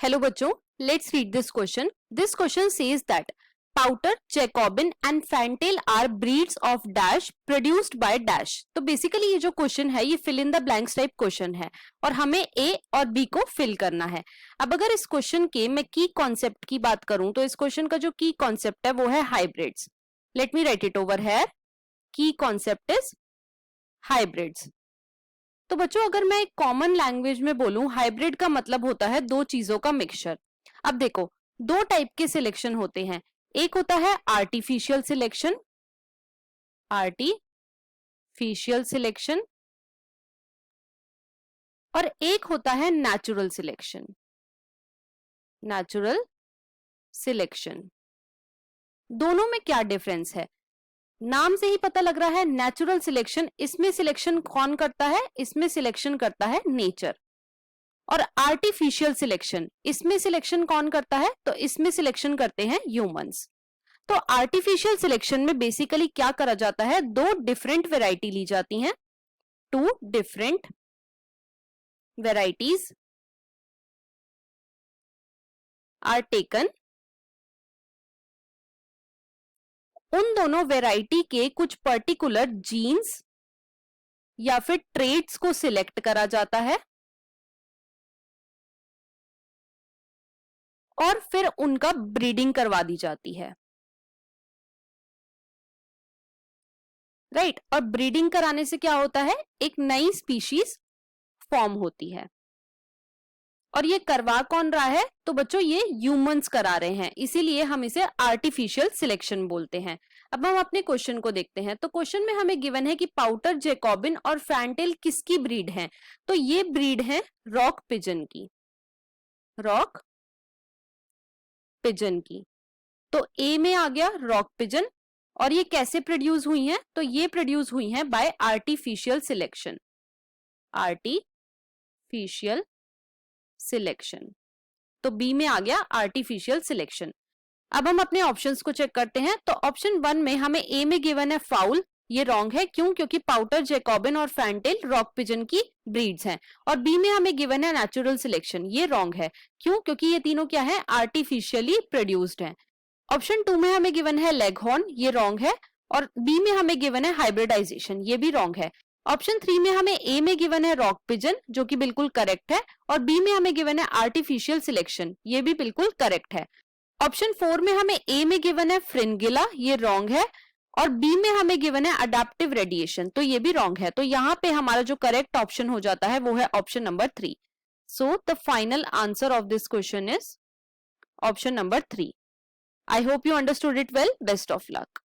Hello बच्चों, let's read this question. This question says that Pouter, Jacobin and Fantail are breeds of dash produced by dash. तो basically ये जो question है ये fill in the blanks type question है और हमें ए और बी को फिल करना है. अब अगर इस क्वेश्चन के मैं की कॉन्सेप्ट की बात करूं तो इस क्वेश्चन का जो की कॉन्सेप्ट है वो है hybrids. Let me right it over here. की कॉन्सेप्ट इज हाइब्रिड्स. तो बच्चों अगर मैं एक कॉमन लैंग्वेज में बोलूं, हाइब्रिड का मतलब होता है दो चीजों का मिक्सचर. अब देखो, दो टाइप के सिलेक्शन होते हैं. एक होता है आर्टिफिशियल सिलेक्शन, आर्टिफिशियल सिलेक्शन, और एक होता है नेचुरल सिलेक्शन, नेचुरल सिलेक्शन. दोनों में क्या डिफरेंस है? नाम से ही पता लग रहा है नेचुरल सिलेक्शन, इसमें सिलेक्शन कौन करता है? इसमें सिलेक्शन करता है नेचर. और आर्टिफिशियल सिलेक्शन, इसमें सिलेक्शन कौन करता है? तो इसमें सिलेक्शन करते हैं ह्यूमंस. तो आर्टिफिशियल सिलेक्शन में बेसिकली क्या करा जाता है? दो डिफरेंट वैरायटी ली जाती हैं. Two different varieties are taken. उन दोनों वैरायटी के कुछ पर्टिकुलर जीन्स या फिर ट्रेड्स को सिलेक्ट करा जाता है और फिर उनका ब्रीडिंग करवा दी जाती है. राइट. और ब्रीडिंग कराने से क्या होता है? एक नई स्पीशीज फॉर्म होती है. और ये करवा कौन रहा है? तो बच्चों ये ह्यूमंस करा रहे हैं, इसीलिए हम इसे आर्टिफिशियल सिलेक्शन बोलते हैं. अब हम अपने क्वेश्चन को देखते हैं. तो क्वेश्चन में हमें गिवन है कि पाउटर, जैकोबिन और फैंटेल किसकी ब्रीड हैं? तो ये ब्रीड है रॉक पिजन की, रॉक पिजन की. तो ए में आ गया रॉक पिजन. और ये कैसे प्रोड्यूस हुई हैं? तो ये प्रोड्यूस हुई हैं bye artificial selection, artificial selection. तो बी में आ गया आर्टिफिशियल सिलेक्शन. अब हम अपने ऑप्शंस को चेक करते हैं. तो ऑप्शन 1 में हमें ए में गिवन है फाउल. ये रॉन्ग है. क्यों? क्योंकि पाउटर, जैकोबिन और फैंटेल रॉक पिजन की ब्रीड्स हैं. और बी में हमें गिवन है नेचुरल सिलेक्शन. ये रॉन्ग है. क्यों? क्योंकि ये तीनों क्या है? आर्टिफिशियली प्रोड्यूस्ड हैं. ऑप्शन 2 में हमें गिवन है लेगहॉर्न. ये रॉन्ग है. और बी में हमें गिवन है हाइब्रिडाइजेशन. ये भी रॉन्ग है. ऑप्शन 3 में हमें ए में गिवन है रॉक पिजन, जो कि बिल्कुल करेक्ट है. और बी में हमें गिवन है आर्टिफिशियल सिलेक्शन. ये भी बिल्कुल करेक्ट है. ऑप्शन 4 में हमें ए में गिवन है फ्रिंगिला. ये रॉन्ग है. और बी में हमें गिवन है अडेप्टिव रेडिएशन. तो ये भी रॉन्ग है. तो यहाँ पे हमारा जो करेक्ट ऑप्शन हो जाता है वो है option number 3. So the final answer of this question is option number 3. I hope you understood it well. Best of luck.